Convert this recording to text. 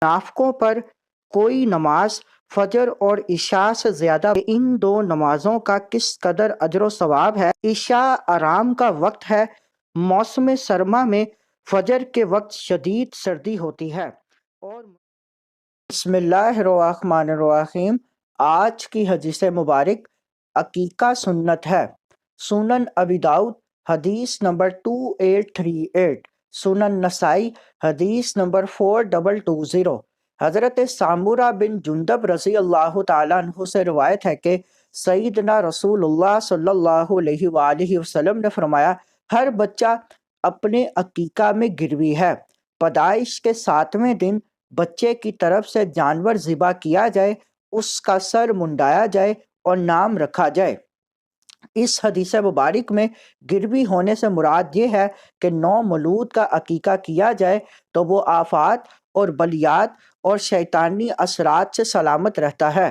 منافقوں پر کوئی نماز فجر اور عشاء سے زیادہ ان دو نمازوں کا کس قدر اجر و ثواب ہے۔ عشاء آرام کا وقت ہے۔ موسم سرما میں فجر کے وقت شدید سردی ہوتی ہے اور بسم اللہ الرحمن الرحیم۔ آج کی حدیث مبارک عقیقہ سنت ہے۔ سنن ابی داؤد حدیث نمبر 2838، سنن نسائی حدیث نمبر 4220۔ حضرت سامورہ بن جندب رضی اللہ تعالیٰ عنہ سے روایت ہے کہ سیدنا رسول اللہ صلی اللہ علیہ وآلہ وسلم نے فرمایا، ہر بچہ اپنے عقیقہ میں گروی ہے۔ پیدائش کے 7ویں دن بچے کی طرف سے جانور ذبح کیا جائے، اس کا سر منڈایا جائے اور نام رکھا جائے۔ اس حدیث مبارک میں گروی ہونے سے مراد یہ ہے کہ نو مولود کا عقیقہ کیا جائے تو وہ آفات اور بلیات اور شیطانی اثرات سے سلامت رہتا ہے۔